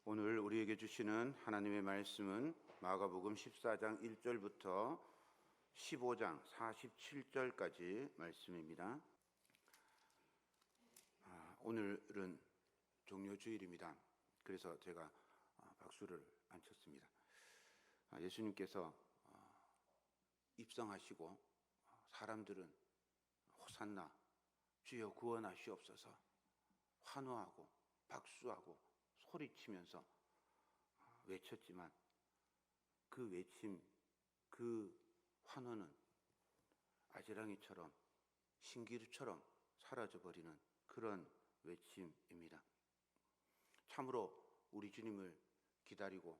오늘 우리에게 주시는 하나님의 말씀은 마가복음 14장 1절부터 15장 47절까지 말씀입니다. 오늘은 종료주일입니다. 그래서 제가 박수를 안 쳤습니다. 예수님께서 입성하시고 사람들은 호산나 주여 구원하시옵소서 환호하고 박수하고 소리치면서 외쳤지만 그 외침, 그 환호는 아지랑이처럼 신기루처럼 사라져버리는 그런 외침입니다. 참으로 우리 주님을 기다리고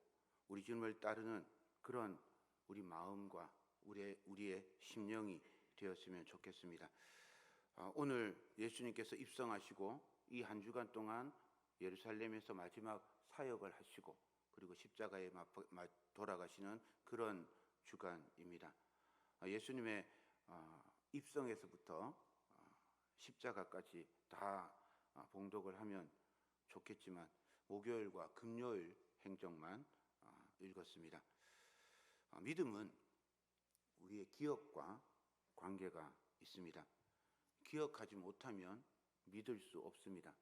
우리 주님을 따르는 그런 우리 마음과 우리의 심령이 되었으면 좋겠습니다. 오늘 예수님께서 입성하시고 이 한 주간 동안 예루살렘에서 마지막 사역을 하시고 그리고 십자가에 돌아가시는 그런 주간입니다. 예수님의 입성에서부터 십자가까지 다 봉독을 하면 좋겠지만 목요일과 금요일 행적만 읽었습니다. 믿음은 우리의 기억과 관계가 있습니다. 기억하지 못하면 믿을 수 없습니다.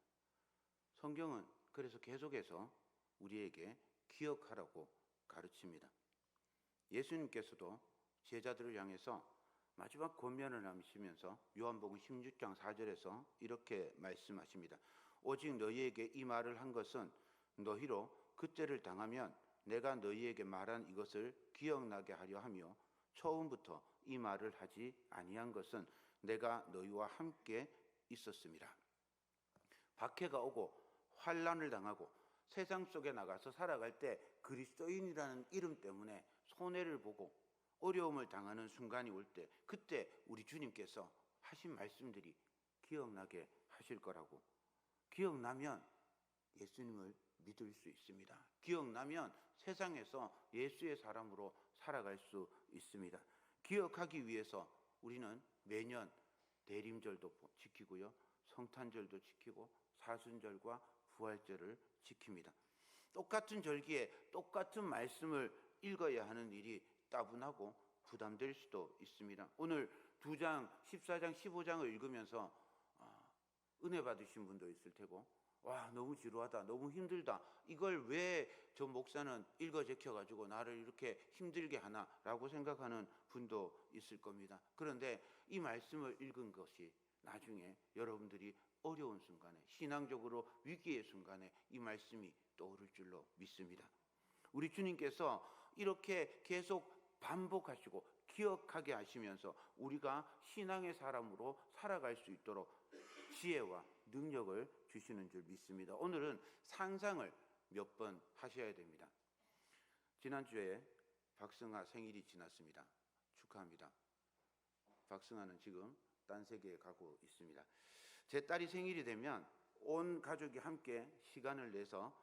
성경은 그래서 계속해서 우리에게 기억하라고 가르칩니다. 예수님께서도 제자들을 향해서 마지막 권면을 남기시면서 요한복음 16장 4절에서 이렇게 말씀하십니다. 오직 너희에게 이 말을 한 것은 너희로 그때를 당하면 내가 너희에게 말한 이것을 기억나게 하려 하며 처음부터 이 말을 하지 아니한 것은 내가 너희와 함께 있었음이라. 박해가 오고 환난을 당하고 세상 속에 나가서 살아갈 때 그리스도인이라는 이름 때문에 손해를 보고 어려움을 당하는 순간이 올 때 그때 우리 주님께서 하신 말씀들이 기억나게 하실 거라고. 기억나면 예수님을 믿을 수 있습니다. 기억나면 세상에서 예수의 사람으로 살아갈 수 있습니다. 기억하기 위해서 우리는 매년 대림절도 지키고요, 성탄절도 지키고 사순절과 부활절을 지킵니다. 똑같은 절기에 똑같은 말씀을 읽어야 하는 일이 따분하고 부담될 수도 있습니다. 오늘 2장, 14장, 15장을 읽으면서 은혜 받으신 분도 있을 테고, 와, 너무 지루하다, 너무 힘들다, 이걸 왜 저 목사는 읽어 제껴가지고 나를 이렇게 힘들게 하나라고 생각하는 분도 있을 겁니다. 그런데 이 말씀을 읽은 것이 나중에 여러분들이 어려운 순간에, 신앙적으로 위기의 순간에 이 말씀이 떠오를 줄로 믿습니다. 우리 주님께서 이렇게 계속 반복하시고 기억하게 하시면서 우리가 신앙의 사람으로 살아갈 수 있도록 지혜와 능력을 주시는 줄 믿습니다. 오늘은 상상을 몇 번 하셔야 됩니다. 지난주에 박승아 생일이 지났습니다. 축하합니다. 박승아는 지금 딴 세계에 가고 있습니다. 제 딸이 생일이 되면 온 가족이 함께 시간을 내서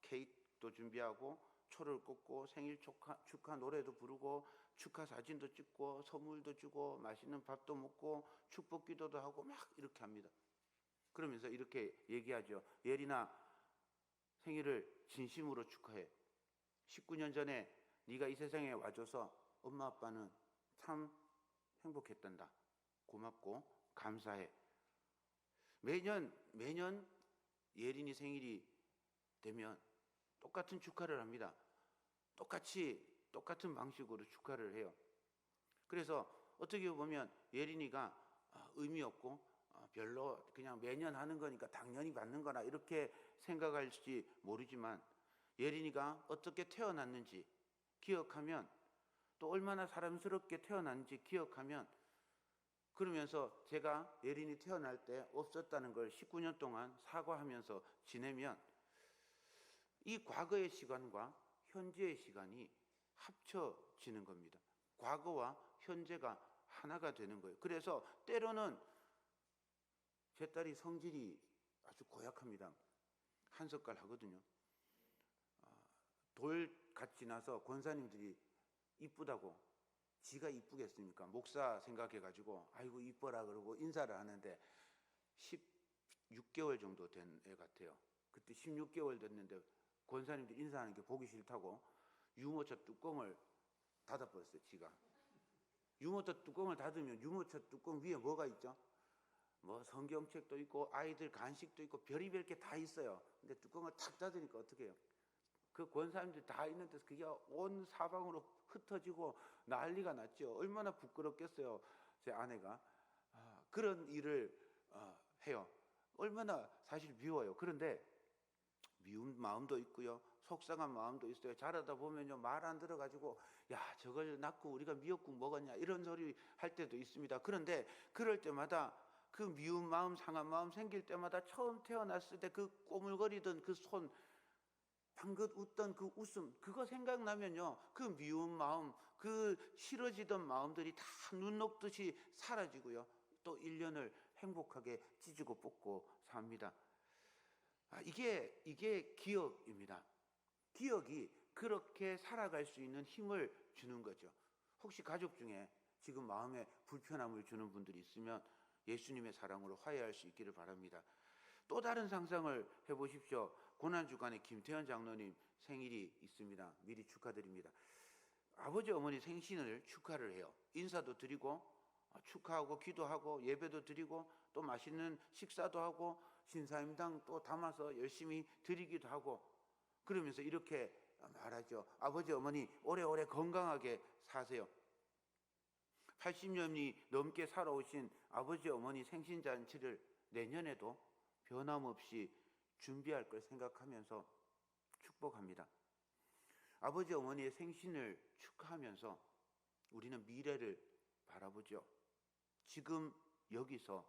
케이크도 준비하고 초를 꽂고 생일 축하 노래도 부르고 축하 사진도 찍고 선물도 주고 맛있는 밥도 먹고 축복 기도도 하고 막 이렇게 합니다. 그러면서 이렇게 얘기하죠. 예린아, 생일을 진심으로 축하해. 19년 전에 네가 이 세상에 와줘서 엄마 아빠는 참 행복했단다. 고맙고 감사해. 매년 예린이 생일이 되면 똑같은 축하를 합니다. 똑같은 방식으로 축하를 해요. 그래서 어떻게 보면 예린이가 의미 없고 별로 그냥 매년 하는 거니까 당연히 받는 거나 이렇게 생각할지 모르지만, 예린이가 어떻게 태어났는지 기억하면, 또 얼마나 사람스럽게 태어났는지 기억하면, 그러면서 제가 예린이 태어날 때 없었다는 걸 19년 동안 사과하면서 지내면 이 과거의 시간과 현재의 시간이 합쳐지는 겁니다. 과거와 현재가 하나가 되는 거예요. 그래서 때로는 제 딸이 성질이 아주 고약합니다. 한 젓갈 하거든요. 돌갓 지나서 권사님들이 이쁘다고, 지가 이쁘겠습니까? 목사 생각해가지고 아이고 이뻐라 그러고 인사를 하는데 16개월 정도 된 애 같아요. 그때 16개월 됐는데 권사님들 인사하는 게 보기 싫다고 유모차 뚜껑을 닫아버렸어요. 지가. 유모차 뚜껑을 닫으면 유모차 뚜껑 위에 뭐가 있죠? 뭐 성경책도 있고 아이들 간식도 있고 별의별 게 다 있어요. 근데 뚜껑을 탁 닫으니까 어떻게 해요? 그 권사님들 다 있는 데서 그게 온 사방으로 흩어지고 난리가 났죠. 얼마나 부끄럽겠어요. 제 아내가. 그런 일을 해요. 얼마나 사실 미워요. 그런데 미운 마음도 있고요. 속상한 마음도 있어요. 자라다 보면요. 말 안 들어가지고 야 저걸 낳고 우리가 미역국 먹었냐 이런 소리 할 때도 있습니다. 그런데 그럴 때마다 그 미운 마음 상한 마음 생길 때마다 처음 태어났을 때 그 꼬물거리던 그 손 방긋 웃던 그 웃음 그거 생각나면요. 그 미운 마음 그 싫어지던 마음들이 다 눈 녹듯이 사라지고요. 또 1년을 행복하게 찢고 뽑고 삽니다. 이게 기억입니다. 기억이 그렇게 살아갈 수 있는 힘을 주는 거죠. 혹시 가족 중에 지금 마음에 불편함을 주는 분들이 있으면 예수님의 사랑으로 화해할 수 있기를 바랍니다. 또 다른 상상을 해보십시오. 고난주간에 김태현 장로님 생일이 있습니다. 미리 축하드립니다. 아버지 어머니 생신을 축하를 해요. 인사도 드리고 축하하고 기도하고 예배도 드리고 또 맛있는 식사도 하고 신사임당 또 담아서 열심히 드리기도 하고 그러면서 이렇게 말하죠. 아버지 어머니 오래오래 건강하게 사세요. 80년이 넘게 살아오신 아버지 어머니 생신잔치를 내년에도 변함없이 준비할 걸 생각하면서 축복합니다. 아버지 어머니의 생신을 축하하면서 우리는 미래를 바라보죠. 지금 여기서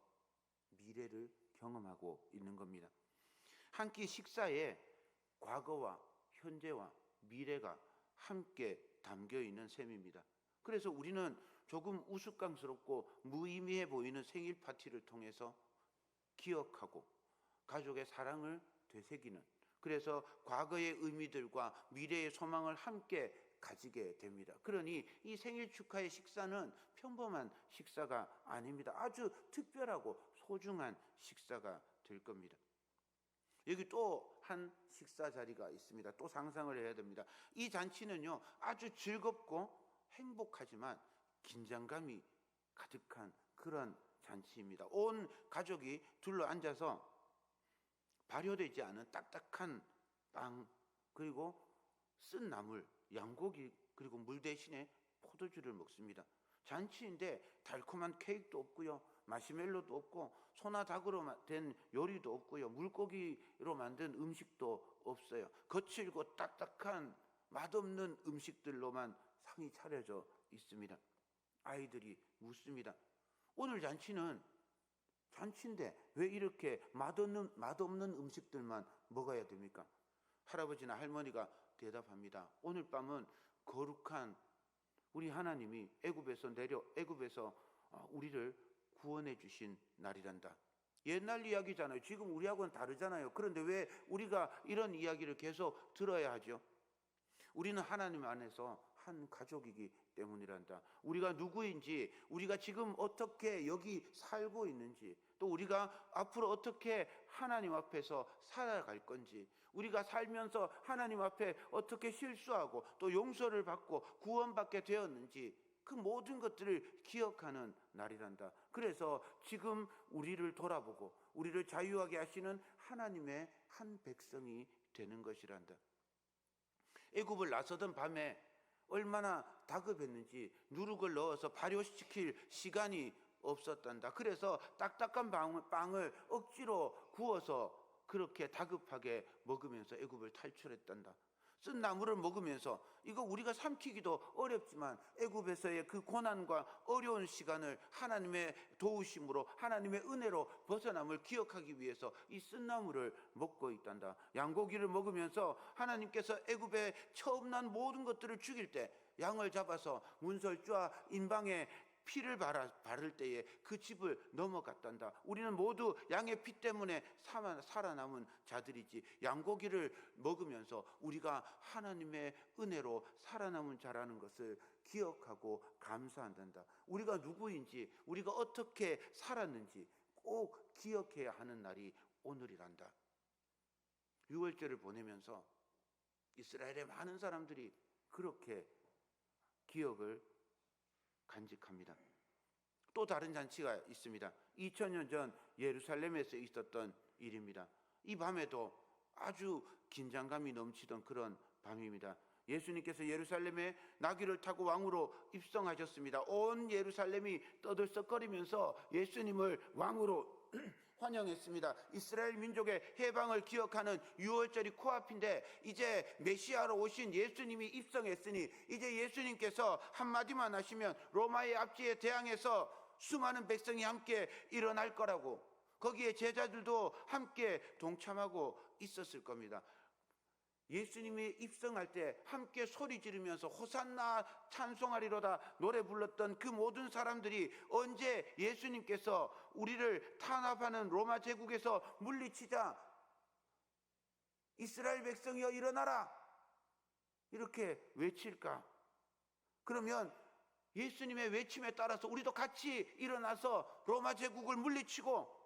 미래를 경험하고 있는 겁니다. 한 끼 식사에 과거와 현재와 미래가 함께 담겨 있는 셈입니다. 그래서 우리는 조금 우스꽝스럽고 무의미해 보이는 생일 파티를 통해서 기억하고 가족의 사랑을 되새기는 그래서 과거의 의미들과 미래의 소망을 함께 가지게 됩니다. 그러니 이 생일 축하의 식사는 평범한 식사가 아닙니다. 아주 특별하고 소중한 식사가 될 겁니다. 여기 또 한 식사 자리가 있습니다. 또 상상을 해야 됩니다. 이 잔치는요 아주 즐겁고 행복하지만 긴장감이 가득한 그런 잔치입니다. 온 가족이 둘러 앉아서 발효되지 않은 딱딱한 빵 그리고 쓴 나물, 양고기 그리고 물 대신에 포도주를 먹습니다. 잔치인데 달콤한 케이크도 없고요. 마시멜로도 없고 소나 닭으로 된 요리도 없고요. 물고기로 만든 음식도 없어요. 거칠고 딱딱한 맛없는 음식들로만 상이 차려져 있습니다. 아이들이 묻습니다. 오늘 잔치인데 왜 이렇게 맛없는 음식들만 먹어야 됩니까? 할아버지나 할머니가 대답합니다. 오늘 밤은 거룩한 우리 하나님이 애굽에서 우리를 구원해 주신 날이란다. 옛날 이야기잖아요. 지금 우리하고는 다르잖아요. 그런데 왜 우리가 이런 이야기를 계속 들어야 하죠? 우리는 하나님 안에서 한 가족이기 때문이란다. 우리가 누구인지, 우리가 지금 어떻게 여기 살고 있는지, 또 우리가 앞으로 어떻게 하나님 앞에서 살아갈 건지, 우리가 살면서 하나님 앞에 어떻게 실수하고 또 용서를 받고 구원받게 되었는지 그 모든 것들을 기억하는 날이란다. 그래서 지금 우리를 돌아보고 우리를 자유하게 하시는 하나님의 한 백성이 되는 것이란다. 애굽을 나서던 밤에 얼마나 다급했는지 누룩을 넣어서 발효시킬 시간이 없었단다. 그래서 딱딱한 빵을 억지로 구워서 그렇게 다급하게 먹으면서 애굽을 탈출했단다. 쓴 나물을 먹으면서 이거 우리가 삼키기도 어렵지만 애굽에서의 그 고난과 어려운 시간을 하나님의 도우심으로 하나님의 은혜로 벗어남을 기억하기 위해서 이 쓴 나물을 먹고 있단다. 양고기를 먹으면서 하나님께서 애굽에 처음 난 모든 것들을 죽일 때 양을 잡아서 문설주와 인방에 피를 바를 때에 그 집을 넘어갔단다. 우리는 모두 양의 피 때문에 살아남은 자들이지 양고기를 먹으면서 우리가 하나님의 은혜로 살아남은 자라는 것을 기억하고 감사한단다. 우리가 누구인지 우리가 어떻게 살았는지 꼭 기억해야 하는 날이 오늘이란다. 6월절을 보내면서 이스라엘의 많은 사람들이 그렇게 기억을 간직합니다. 또 다른 잔치가 있습니다. 2000년 전 예루살렘에서 있었던 일입니다. 이 밤에도 아주 긴장감이 넘치던 그런 밤입니다. 예수님께서 예루살렘에 나귀를 타고 왕으로 입성하셨습니다. 온 예루살렘이 떠들썩거리면서 예수님을 왕으로 환영했습니다. 이스라엘 민족의 해방을 기억하는 유월절이 코앞인데 이제 메시아로 오신 예수님이 입성했으니 이제 예수님께서 한마디만 하시면 로마의 압제에 대항해서 수많은 백성이 함께 일어날 거라고, 거기에 제자들도 함께 동참하고 있었을 겁니다. 예수님이 입성할 때 함께 소리 지르면서 호산나 찬송하리로다 노래 불렀던 그 모든 사람들이 언제 예수님께서 우리를 탄압하는 로마 제국에서 물리치자 이스라엘 백성이여 일어나라 이렇게 외칠까? 그러면 예수님의 외침에 따라서 우리도 같이 일어나서 로마 제국을 물리치고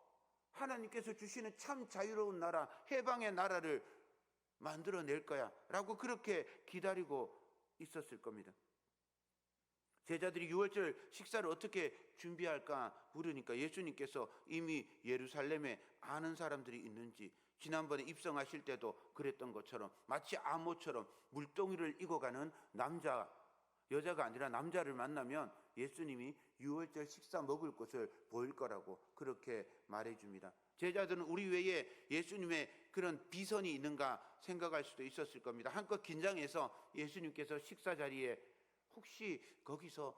하나님께서 주시는 참 자유로운 나라, 해방의 나라를 만들어낼 거야 라고 그렇게 기다리고 있었을 겁니다. 제자들이 유월절 식사를 어떻게 준비할까 물으니까 예수님께서 이미 예루살렘에 아는 사람들이 있는지, 지난번에 입성하실 때도 그랬던 것처럼 마치 암호처럼 물동이를 익어가는 여자가 아니라 남자를 만나면 예수님이 유월절 식사 먹을 곳을 보일 거라고 그렇게 말해줍니다. 제자들은 우리 외에 예수님의 그런 비선이 있는가 생각할 수도 있었을 겁니다. 한껏 긴장해서 예수님께서 식사 자리에 혹시 거기서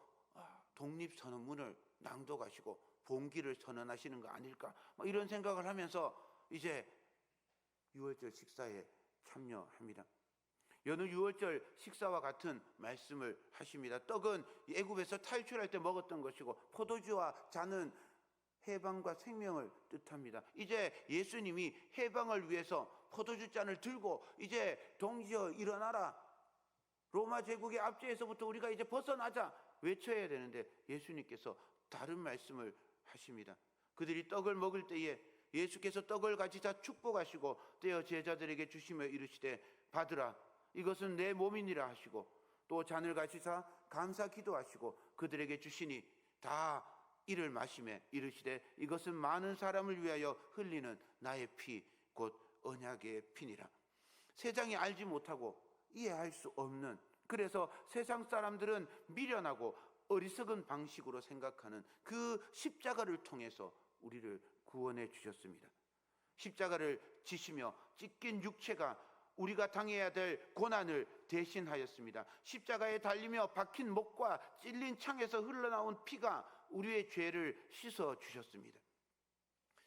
독립선언문을 낭독하시고 봉기를 선언하시는 거 아닐까 이런 생각을 하면서 이제 유월절 식사에 참여합니다. 여느 유월절 식사와 같은 말씀을 하십니다. 떡은 애굽에서 탈출할 때 먹었던 것이고 포도주와 잔은 해방과 생명을 뜻합니다. 이제 예수님이 해방을 위해서 포도주 잔을 들고 이제 동지여 일어나라, 로마 제국의 압제에서부터 우리가 이제 벗어나자 외쳐야 되는데 예수님께서 다른 말씀을 하십니다. 그들이 떡을 먹을 때에 예수께서 떡을 가지사 축복하시고 떼어 제자들에게 주시며 이르시되 받으라, 이것은 내 몸이니라 하시고 또 잔을 가지사 감사 기도하시고 그들에게 주시니 다 이를 마시매 이르시되 이것은 많은 사람을 위하여 흘리는 나의 피 곧 언약의 피니라. 세상이 알지 못하고 이해할 수 없는, 그래서 세상 사람들은 미련하고 어리석은 방식으로 생각하는 그 십자가를 통해서 우리를 구원해 주셨습니다. 십자가를 지시며 찢긴 육체가 우리가 당해야 될 고난을 대신하였습니다. 십자가에 달리며 박힌 목과 찔린 창에서 흘러나온 피가 우리의 죄를 씻어 주셨습니다.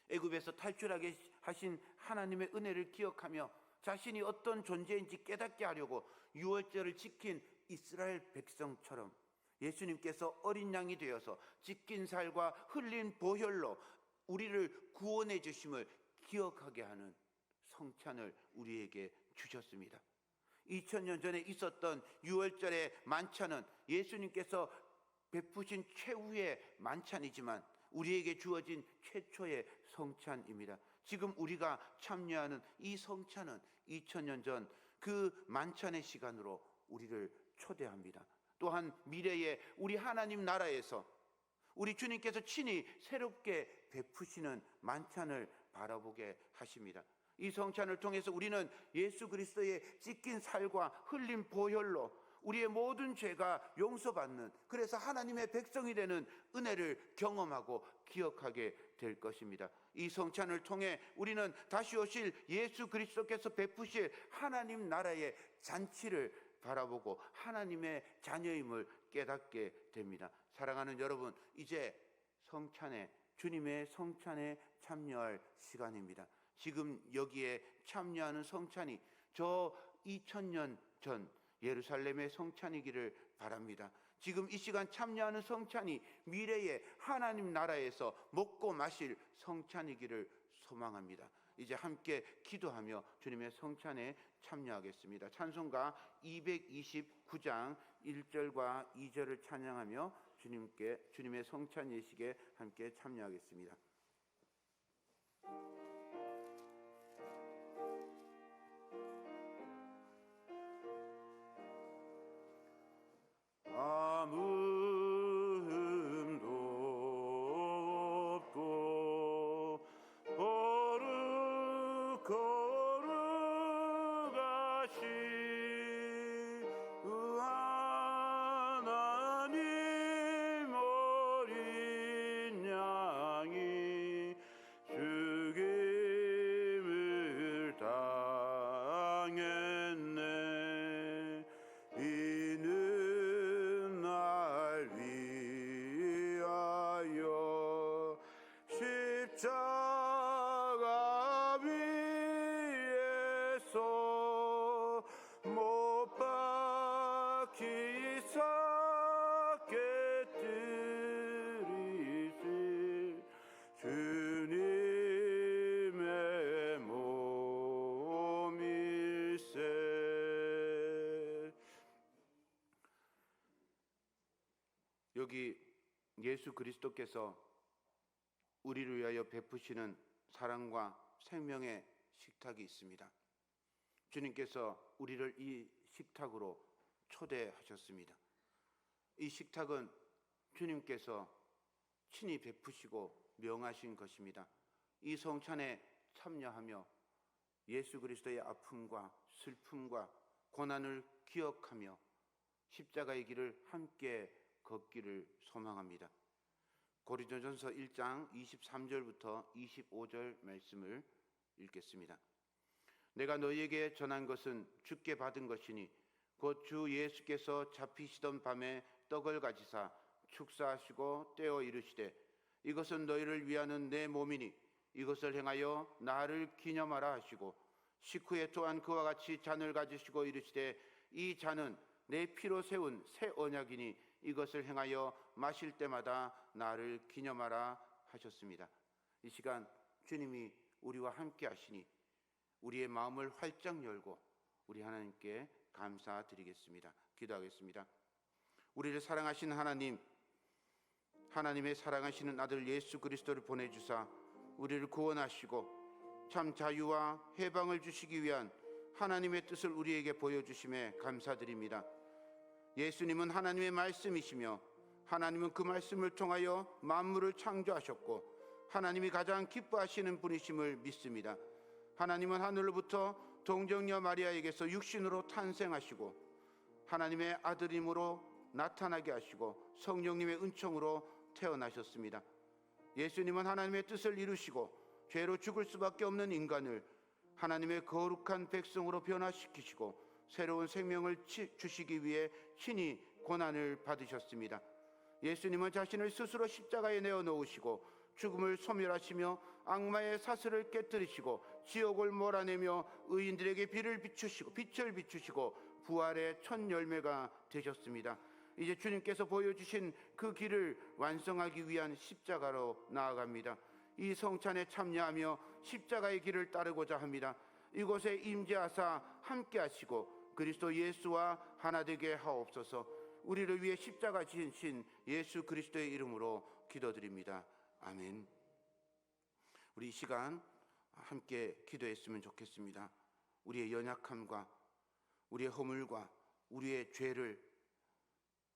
애굽에서 탈출하게 하신 하나님의 은혜를 기억하며 자신이 어떤 존재인지 깨닫게 하려고 유월절을 지킨 이스라엘 백성처럼 예수님께서 어린 양이 되어서 찢긴 살과 흘린 보혈로 우리를 구원해 주심을 기억하게 하는 성찬을 우리에게 주셨습니다. 2000년 전에 있었던 유월절의 만찬은 예수님께서 베푸신 최후의 만찬이지만 우리에게 주어진 최초의 성찬입니다. 지금 우리가 참여하는 이 성찬은 2000년 전 그 만찬의 시간으로 우리를 초대합니다. 또한 미래의 우리 하나님 나라에서 우리 주님께서 친히 새롭게 베푸시는 만찬을 바라보게 하십니다. 이 성찬을 통해서 우리는 예수 그리스도의 찢긴 살과 흘린 보혈로 우리의 모든 죄가 용서받는, 그래서 하나님의 백성이 되는 은혜를 경험하고 기억하게 될 것입니다. 이 성찬을 통해 우리는 다시 오실 예수 그리스도께서 베푸실 하나님 나라의 잔치를 바라보고 하나님의 자녀임을 깨닫게 됩니다. 사랑하는 여러분, 이제 주님의 성찬에 참여할 시간입니다. 지금 여기에 참여하는 성찬이 저 2000년 전 예루살렘의 성찬이기를 바랍니다. 지금 이 시간 참여하는 성찬이 미래의 하나님 나라에서 먹고 마실 성찬이기를 소망합니다. 이제 함께 기도하며 주님의 성찬에 참여하겠습니다. 찬송가 229장 1절과 2절을 찬양하며 주님의 성찬 예식에 함께 참여하겠습니다. 거룩하신 하나님 어린 양이 죽임을 당했네. 이는 날 위하여 십자가 위에서 못 박히사 깨뜨리신 주님의 몸일세. 여기 예수 그리스도께서 우리를 위하여 베푸시는 사랑과 생명의 식탁이 있습니다. 주님께서 우리를 이 식탁으로 초대하셨습니다. 이 식탁은 주님께서 친히 베푸시고 명하신 것입니다. 이 성찬에 참여하며 예수 그리스도의 아픔과 슬픔과 고난을 기억하며 십자가의 길을 함께 걷기를 소망합니다. 고린도전서 1장 23절부터 25절 말씀을 읽겠습니다. 내가 너희에게 전한 것은 주께 받은 것이니 곧 주 예수께서 잡히시던 밤에 떡을 가지사 축사하시고 떼어 이르시되 이것은 너희를 위하는 내 몸이니 이것을 행하여 나를 기념하라 하시고 식후에 또한 그와 같이 잔을 가지시고 이르시되 이 잔은 내 피로 세운 새 언약이니 이것을 행하여 마실 때마다 나를 기념하라 하셨습니다. 이 시간 주님이 우리와 함께 하시니 우리의 마음을 활짝 열고 우리 하나님께 감사드리겠습니다. 기도하겠습니다. 우리를 사랑하신 하나님, 하나님의 사랑하시는 아들 예수 그리스도를 보내주사 우리를 구원하시고 참 자유와 해방을 주시기 위한 하나님의 뜻을 우리에게 보여주심에 감사드립니다. 예수님은 하나님의 말씀이시며 하나님은 그 말씀을 통하여 만물을 창조하셨고 하나님이 가장 기뻐하시는 분이심을 믿습니다. 하나님은 하늘로부터 동정녀 마리아에게서 육신으로 탄생하시고 하나님의 아들임으로 나타나게 하시고 성령님의 은총으로 태어나셨습니다. 예수님은 하나님의 뜻을 이루시고 죄로 죽을 수밖에 없는 인간을 하나님의 거룩한 백성으로 변화시키시고 새로운 생명을 주시기 위해 친히 고난을 받으셨습니다. 예수님은 자신을 스스로 십자가에 내어놓으시고 죽음을 소멸하시며 악마의 사슬을 깨뜨리시고 지옥을 몰아내며 의인들에게 빛을 비추시고 부활의 첫 열매가 되셨습니다. 이제 주님께서 보여주신 그 길을 완성하기 위한 십자가로 나아갑니다. 이 성찬에 참여하며 십자가의 길을 따르고자 합니다. 이곳에 임재하사 함께 하시고 그리스도 예수와 하나 되게 하옵소서. 우리를 위해 십자가 지신 예수 그리스도의 이름으로 기도드립니다. 아멘. 우리 이 시간 함께 기도했으면 좋겠습니다. 우리의 연약함과 우리의 허물과 우리의 죄를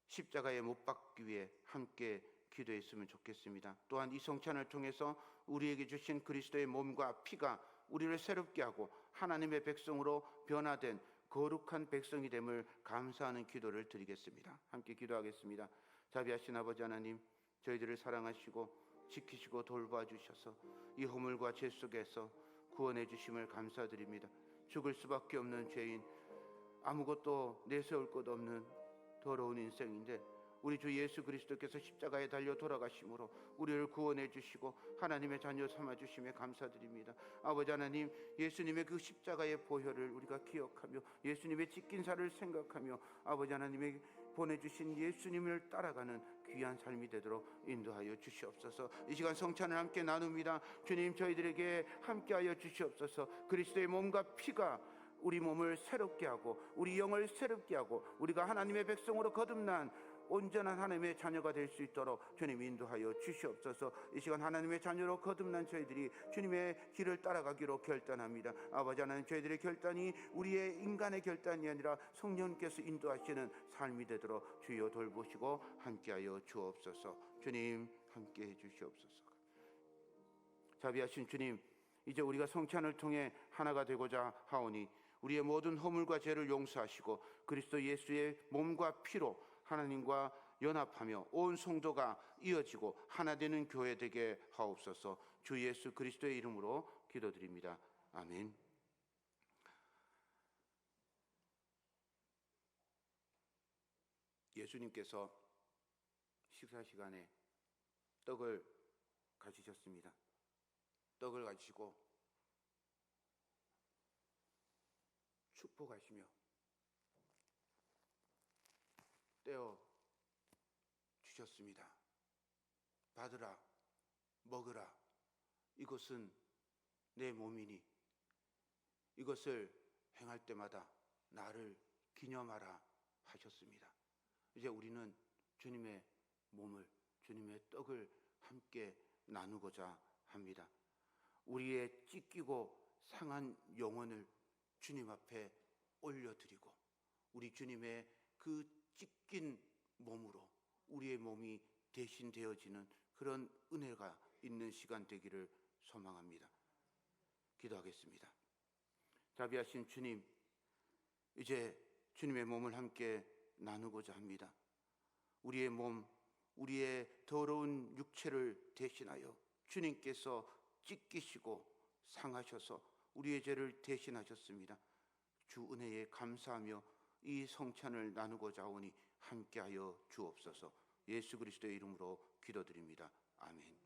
십자가에 못 박기 위해 함께 기도했으면 좋겠습니다. 또한 이 성찬을 통해서 우리에게 주신 그리스도의 몸과 피가 우리를 새롭게 하고 하나님의 백성으로 변화된 거룩한 백성이 됨을 감사하는 기도를 드리겠습니다. 함께 기도하겠습니다. 자비하신 아버지 하나님, 저희들을 사랑하시고 지키시고 돌봐 주셔서 이 허물과 죄 속에서 구원해 주심을 감사드립니다. 죽을 수밖에 없는 죄인, 아무것도 내세울 것 없는 더러운 인생인데 우리 주 예수 그리스도께서 십자가에 달려 돌아가심으로 우리를 구원해 주시고 하나님의 자녀 삼아 주심에 감사드립니다. 아버지 하나님, 예수님의 그 십자가의 보혈을 우리가 기억하며 예수님의 찢긴살을 생각하며 아버지 하나님의 보내주신 예수님을 따라가는 귀한 삶이 되도록 인도하여 주시옵소서. 이 시간 성찬을 함께 나눕니다. 주님, 저희들에게 함께하여 주시옵소서. 그리스도의 몸과 피가 우리 몸을 새롭게 하고 우리 영을 새롭게 하고 우리가 하나님의 백성으로 거듭난 온전한 하나님의 자녀가 될 수 있도록 주님 인도하여 주시옵소서. 이 시간 하나님의 자녀로 거듭난 저희들이 주님의 길을 따라가기로 결단합니다. 아버지 하나님, 저희들의 결단이 우리의 인간의 결단이 아니라 성령께서 인도하시는 삶이 되도록 주여 돌보시고 함께하여 주옵소서. 주님 함께해 주시옵소서. 자비하신 주님, 이제 우리가 성찬을 통해 하나가 되고자 하오니 우리의 모든 허물과 죄를 용서하시고 그리스도 예수의 몸과 피로 하나님과 연합하며 온 성도가 이어지고 하나 되는 교회 되게 하옵소서. 주 예수 그리스도의 이름으로 기도드립니다. 아멘. 예수님께서 식사 시간에 떡을 가지셨습니다. 떡을 가지고 축복하시며 떼어 주셨습니다. 받으라, 먹으라. 이것은 내 몸이니 이것을 행할 때마다 나를 기념하라 하셨습니다. 이제 우리는 주님의 몸을, 주님의 떡을 함께 나누고자 합니다. 우리의 찢기고 상한 영혼을 주님 앞에 올려드리고 우리 주님의 그 찢긴 몸으로 우리의 몸이 대신 되어지는 그런 은혜가 있는 시간 되기를 소망합니다. 기도하겠습니다. 자비하신 주님, 이제 주님의 몸을 함께 나누고자 합니다. 우리의 몸, 우리의 더러운 육체를 대신하여 주님께서 찢기시고 상하셔서 우리의 죄를 대신하셨습니다. 주 은혜에 감사하며 이 성찬을 나누고자 하오니 함께하여 주옵소서. 예수 그리스도의 이름으로 기도드립니다. 아멘.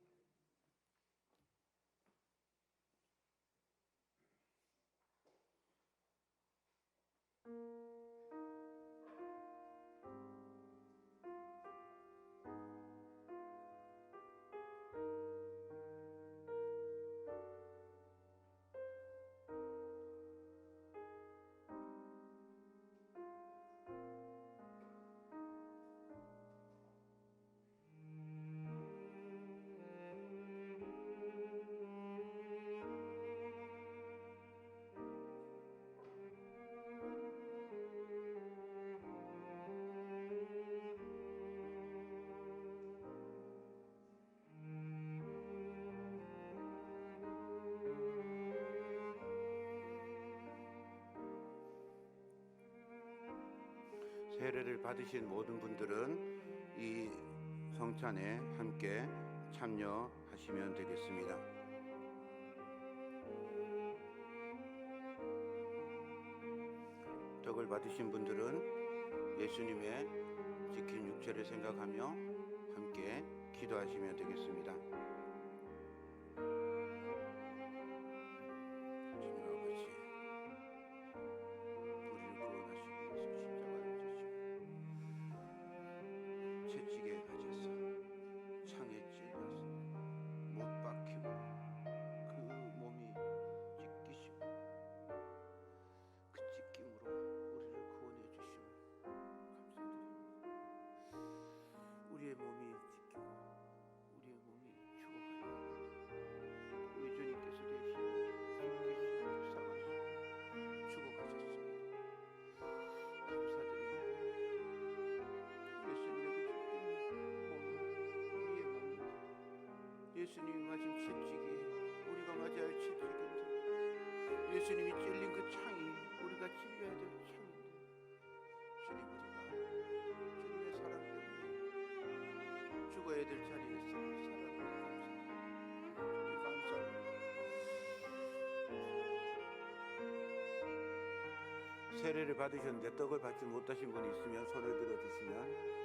세례를 받으신 모든 분들은 이 성찬에 함께 참여하시면 되겠습니다. 떡을 받으신 분들은 예수님의 지킨 육체를 생각하며 함께 기도하시면 되겠습니다. 예수님이 맞은 채찍이 우리가 맞아야 할 채찍인데, 예수님이 찔린 그 창이 우리가 찔려야 될 창인데, 주님 우리가 주님의 사랑 때문에 죽어야 될 자리에서 살아나는 감사합니다. 세례를 받으셨는데 떡을 받지 못하신 분이 있으면 손을 들어주시면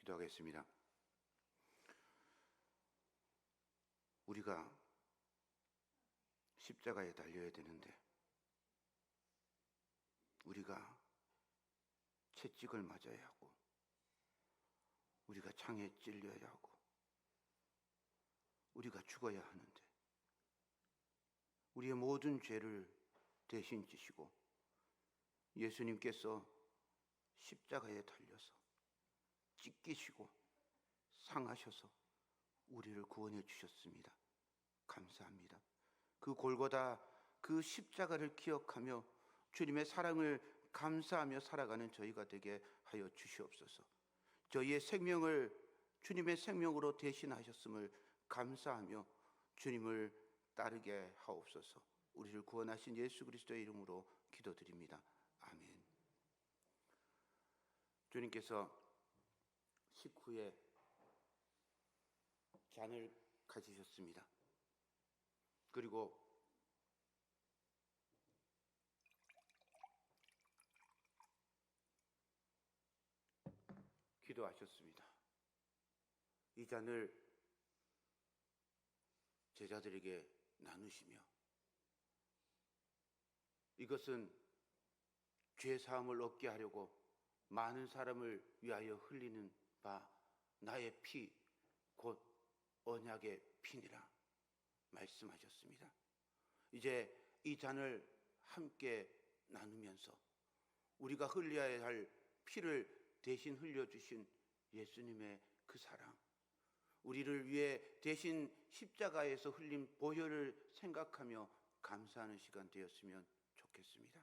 기도하겠습니다. 우리가 십자가에 달려야 되는데 우리가 채찍을 맞아야 하고 우리가 창에 찔려야 하고 우리가 죽어야 하는데 우리의 모든 죄를 대신 지시고 예수님께서 십자가에 달려서 찢기시고 상하셔서 우리를 구원해 주셨습니다. 감사합니다. 그 골고다 그 십자가를 기억하며 주님의 사랑을 감사하며 살아가는 저희가 되게 하여 주시옵소서. 저희의 생명을 주님의 생명으로 대신하셨음을 감사하며 주님을 따르게 하옵소서. 우리를 구원하신 예수 그리스도의 이름으로 기도드립니다. 아멘. 주님께서 식후에 잔을 가지셨습니다. 그리고 기도하셨습니다. 이 잔을 제자들에게 나누시며 이것은 죄 사함을 얻게 하려고 많은 사람을 위하여 흘리는 바 나의 피 곧 언약의 피니라 말씀하셨습니다. 이제 이 잔을 함께 나누면서 우리가 흘려야 할 피를 대신 흘려주신 예수님의 그 사랑, 우리를 위해 대신 십자가에서 흘린 보혈을 생각하며 감사하는 시간 되었으면 좋겠습니다.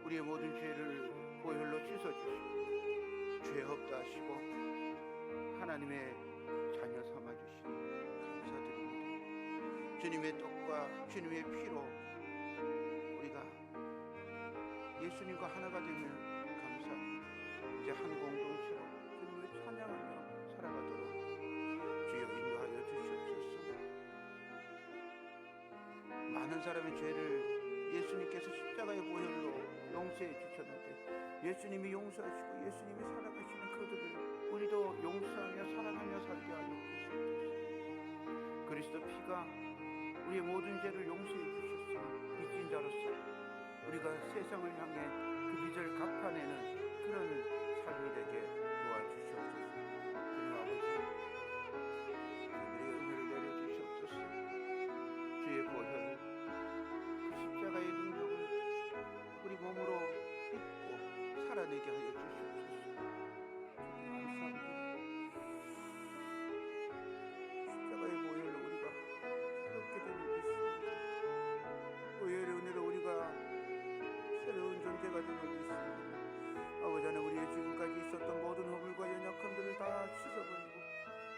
우리의 모든 죄를 보혈로 씻어주시고 죄 없다 하시고 하나님의 자녀 삼아주시니 감사드립니다. 주님의 떡과 주님의 피로 우리가 예수님과 하나가 되면 감사합니다. 이제 한 공동체로 주님을 찬양하며 살아가도록 주여 인도하여 주시옵소서. 많은 사람의 죄를 예수님께서 십자가의 보혈로 용서해 주셨는데 예수님이 용서하시고 예수님이 살아가시는 그들을 우리도 용서하며 사랑하며 살게 하여 주시옵소서. 그리스도 피가 우리의 모든 죄를 용서해 주셨으니 빚진 자로서 우리가 세상을 향해 그 빚을 갚아내는 그런 삶이 되게 도와주시옵소서. 주님 아버지, 우리의 은혜를 내려주시옵소서. 주의 보혈, 그 십자가의 능력을 우리 몸으로 입고 살아내게 하여 주시옵소서. 감사합니다. 십자가의 보혈로 우리가 새롭게 되는 믿습니다. 보혈의 은혜로 우리가 새로운 존재가 되는 믿습니다. 아버지 하나님, 우리의 지금까지 있었던 모든 허물과 연약함들을 다 씻어버리고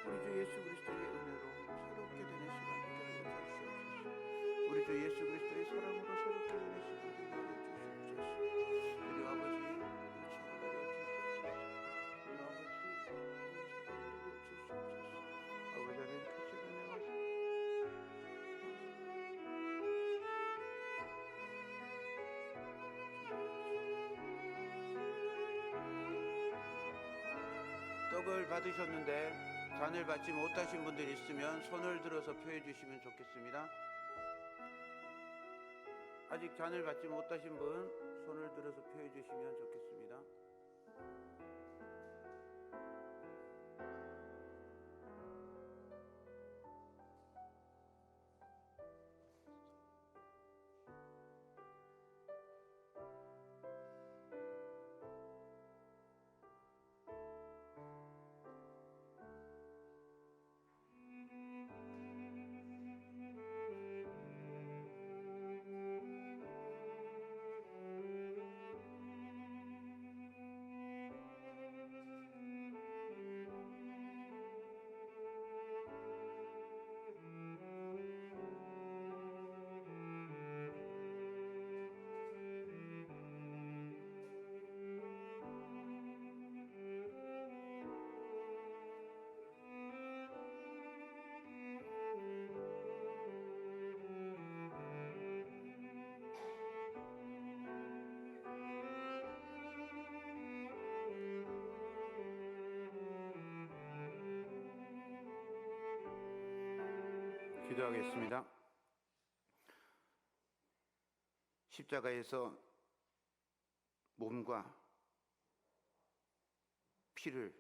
우리 주 예수 그리스도의 은혜로 새롭게 되는 시간 되게 하여 주시옵소서. 우리 주 예수 그리스도의 사랑으로 새롭게 되는 시간 되게 하여 주시옵소서. 우리 아버지, 우리 아버지, 아버지 하나님, 그 시간에 와서 떡을 받으셨는데 잔을 받지 못하신 분들이 있으면 손을 들어서 표해 주시면 좋겠습니다. 아직 잔을 받지 못하신 분 손을 들어서 펴해 주시면 좋겠습니다. 기도하겠습니다. 십자가에서 몸과 피를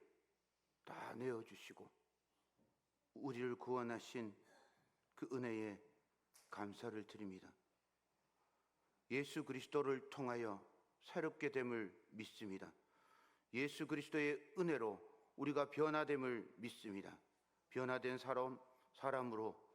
다 내어주시고 우리를 구원하신 그 은혜에 감사를 드립니다. 예수 그리스도를 통하여 새롭게 됨을 믿습니다. 예수 그리스도의 은혜로 우리가 변화됨을 믿습니다. 변화된 사람으로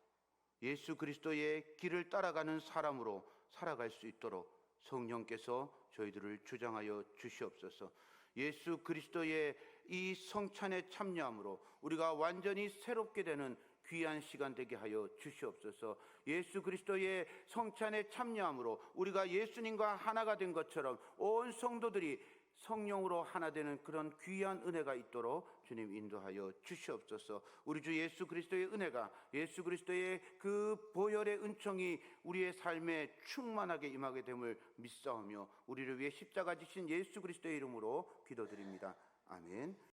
예수 그리스도의 길을 따라가는 사람으로 살아갈 수 있도록 성령께서 저희들을 주장하여 주시옵소서. 예수 그리스도의 이 성찬에 참여함으로 우리가 완전히 새롭게 되는 귀한 시간 되게 하여 주시옵소서. 예수 그리스도의 성찬에 참여함으로 우리가 예수님과 하나가 된 것처럼 온 성도들이 성령으로 하나 되는 그런 귀한 은혜가 있도록 주님 인도하여 주시옵소서. 우리 주 예수 그리스도의 은혜가, 예수 그리스도의 그 보혈의 은총이 우리의 삶에 충만하게 임하게 됨을 믿사오며 우리를 위해 십자가 지신 예수 그리스도의 이름으로 기도드립니다. 아멘.